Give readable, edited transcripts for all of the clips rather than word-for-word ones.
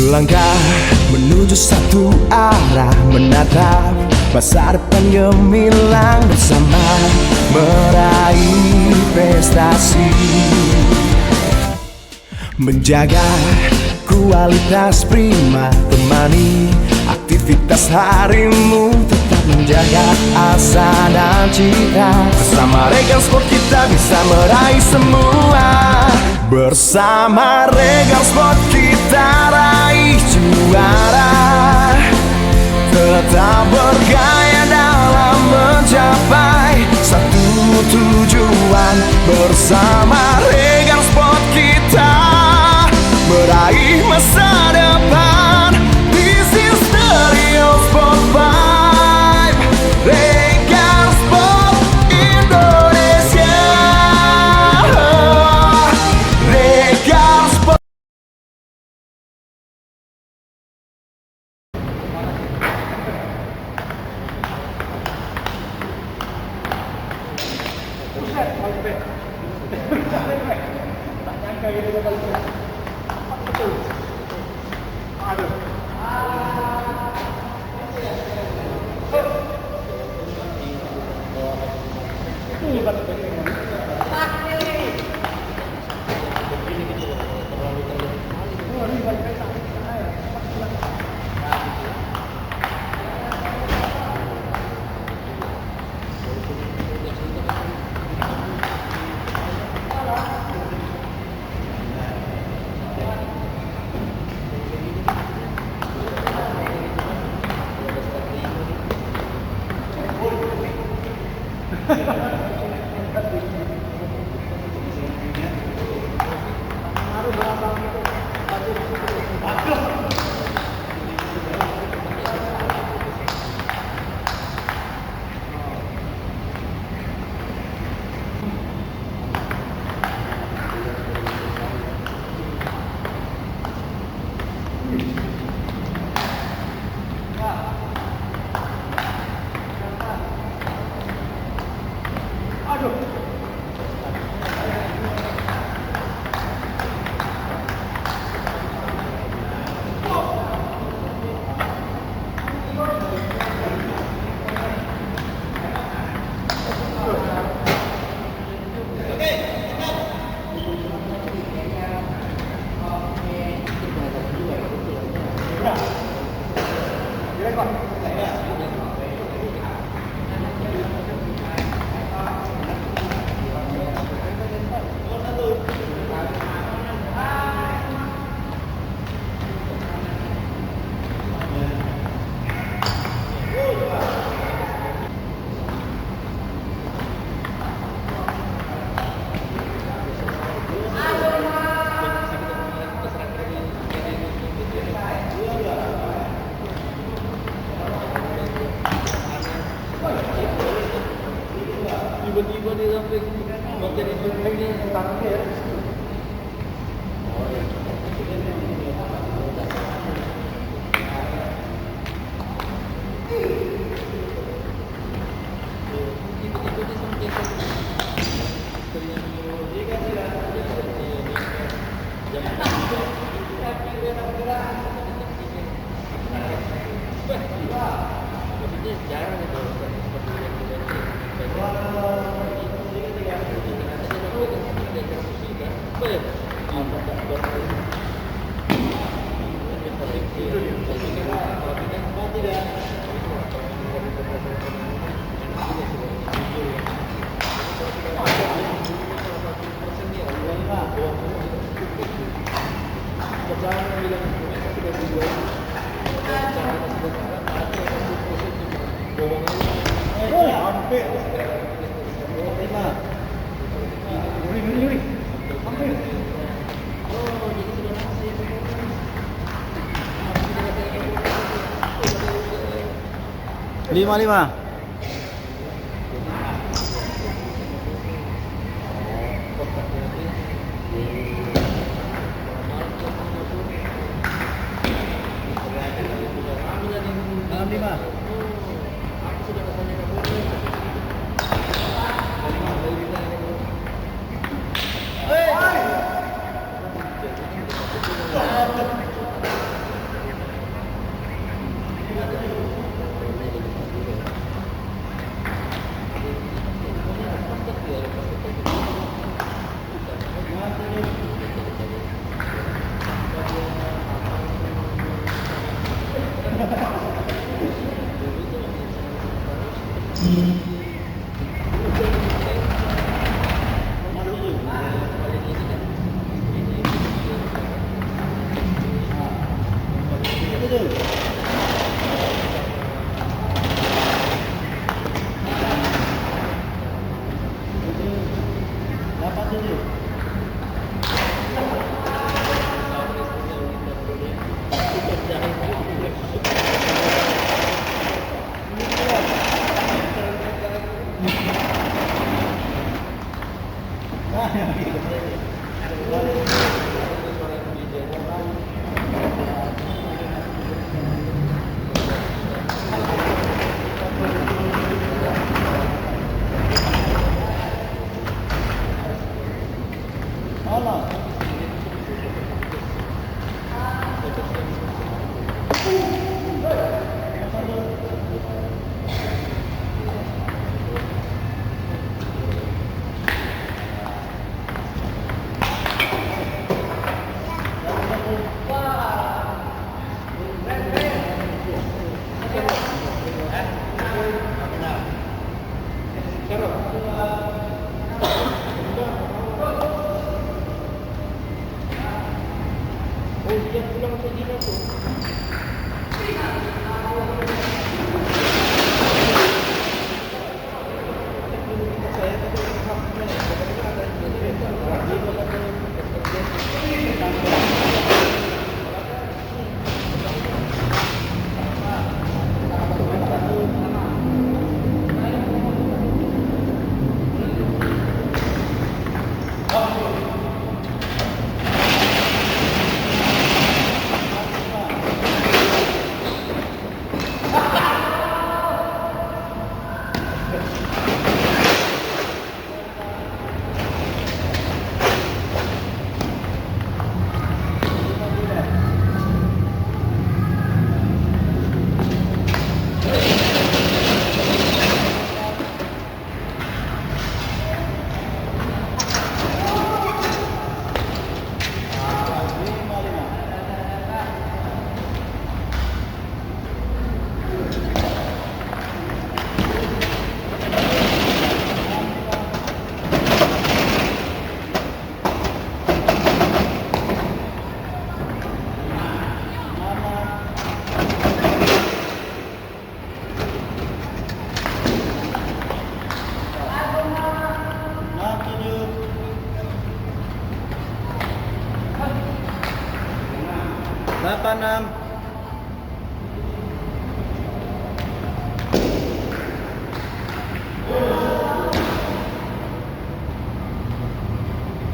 Melangkah menuju satu arah, menatap masa depan gemilang bersama, meraih prestasi, menjaga kualitas prima, temani aktivitas harimu, tetap menjaga asa dan cita. Bersama Regal Sport kita bisa meraih semua. Bersama Regal Sport kita raih juara. Tetap bergaya dalam mencapai satu tujuan. Bersama Regal Sport kita meraih masa depan. This is the Real Sport Vibe, Regal Sport Indonesia. Regal Sport. Tiba-tiba di samping bagian itu ini tangannya ya. Jarang itu lima. 86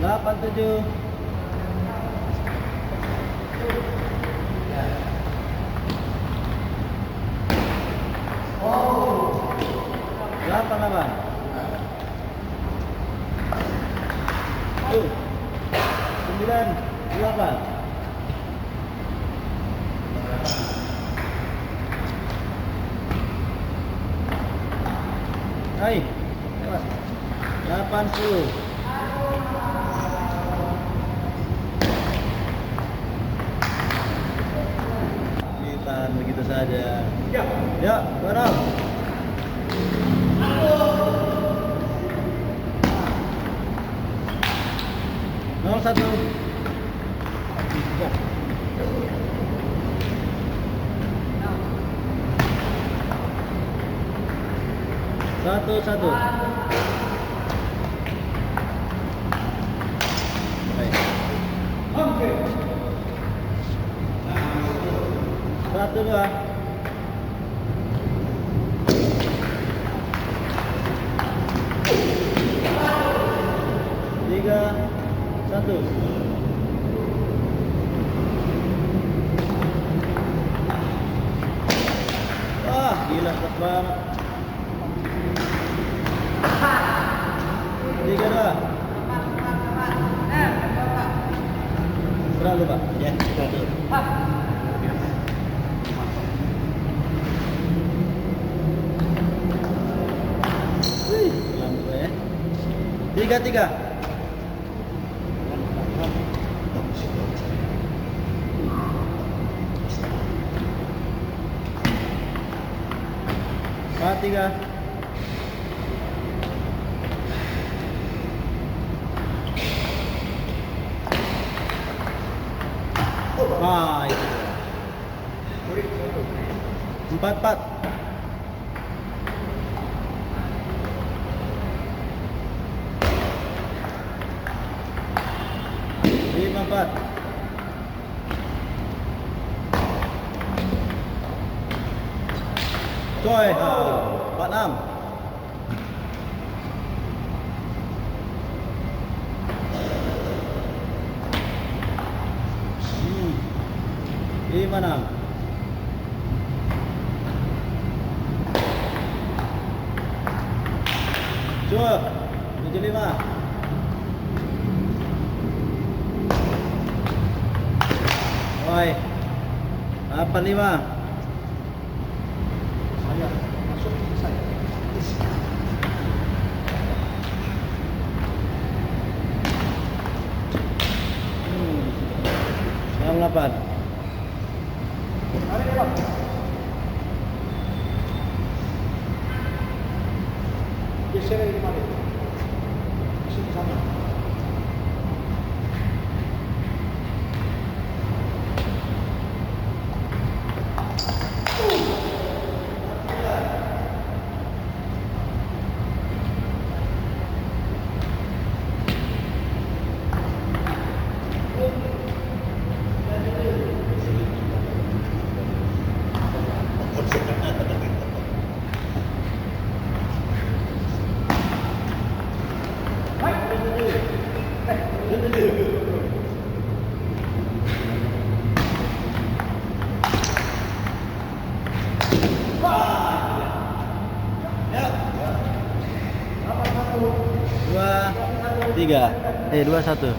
87 88 98 Hai, 80. Ditahan begitu saja. Ya, barang. 01. Satu. Baik. Satu dua. Tiga, satu. Wah, gila cepat banget. 3 dua. Terlalu Pak. Ya, terlalu. Pelan dulu ya. 3. Empat 3. Ah, itu. 4-4. Lima 4. Coy, 4-6. Lima 6. Coy, 7-5. Oi, 8-5. Yang 8. Dua, tiga, 2-1.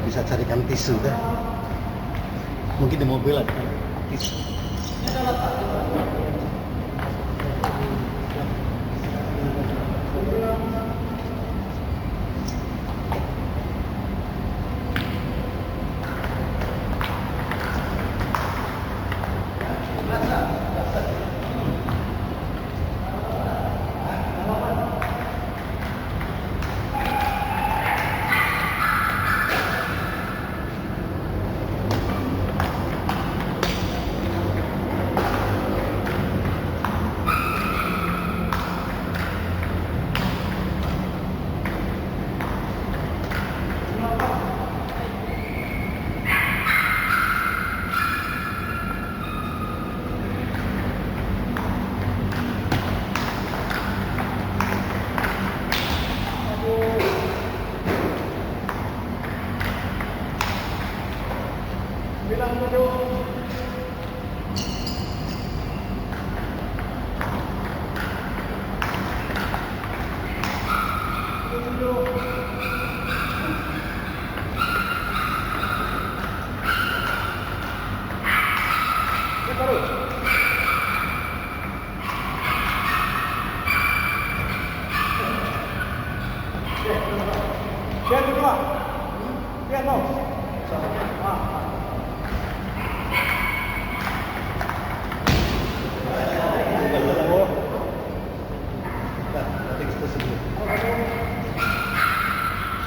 Bisa carikan tisu kan? Mungkin di mobil ada tisu.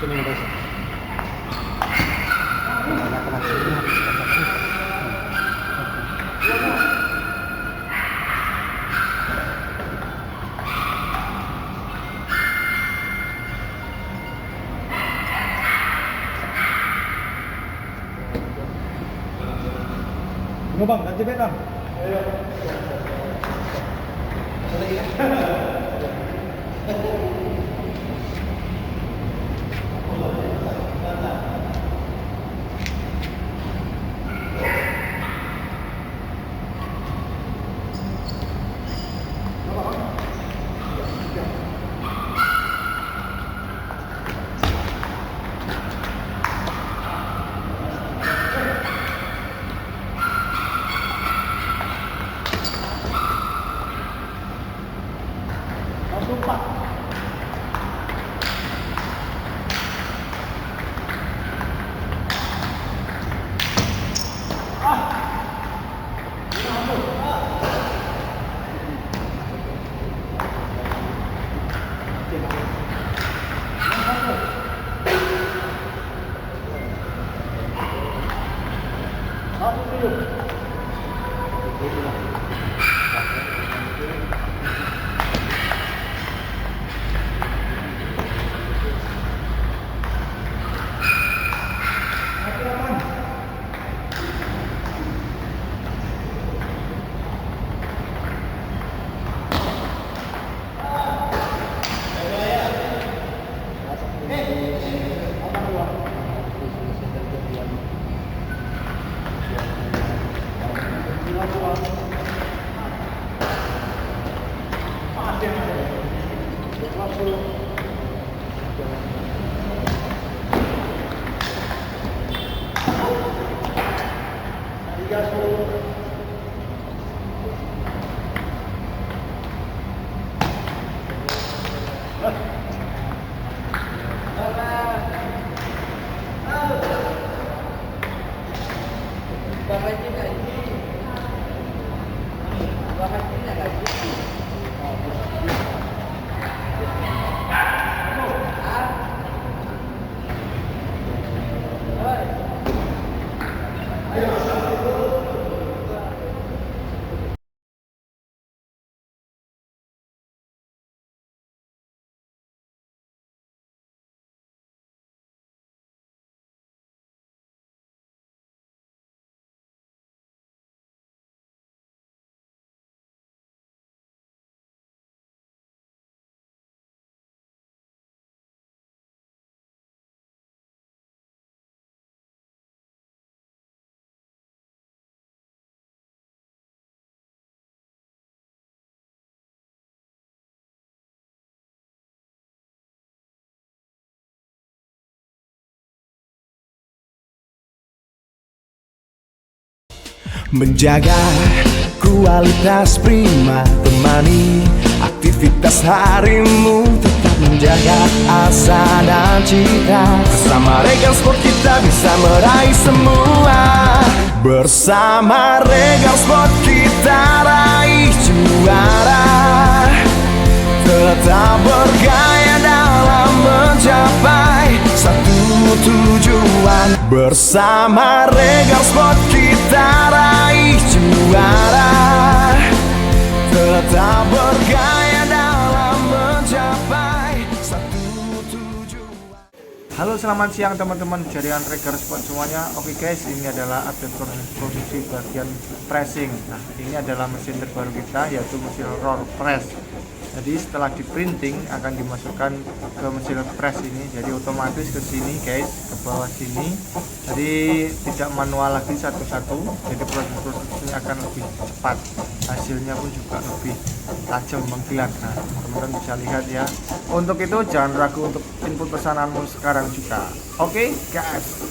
Sini terus. Mau bang, ganti bet bang. Menjaga kualitas prima, temani aktivitas harimu, tetap menjaga asa dan cita. Bersama Regal Sport kita bisa meraih semua. Bersama Regal Sport kita raih juara. Tetap bergaya dalam mencapai satu tujuan. Bersama Regal Sport kita raih juara. Tetap bergaya dalam mencapai satu tujuan. Halo, selamat siang teman-teman jaringan Regal Sport semuanya. Oke guys, ini adalah update proses produksi bagian pressing. Nah, ini adalah mesin terbaru kita, yaitu mesin roll press. Jadi setelah di printing akan dimasukkan ke mesin press ini, jadi otomatis ke sini guys, ke bawah sini. Jadi tidak manual lagi satu-satu, jadi proses-prosesnya akan lebih cepat, hasilnya pun juga lebih tajam mengkilat. Nah teman-teman bisa lihat ya. Untuk itu jangan ragu untuk input pesananmu sekarang juga. Oke guys.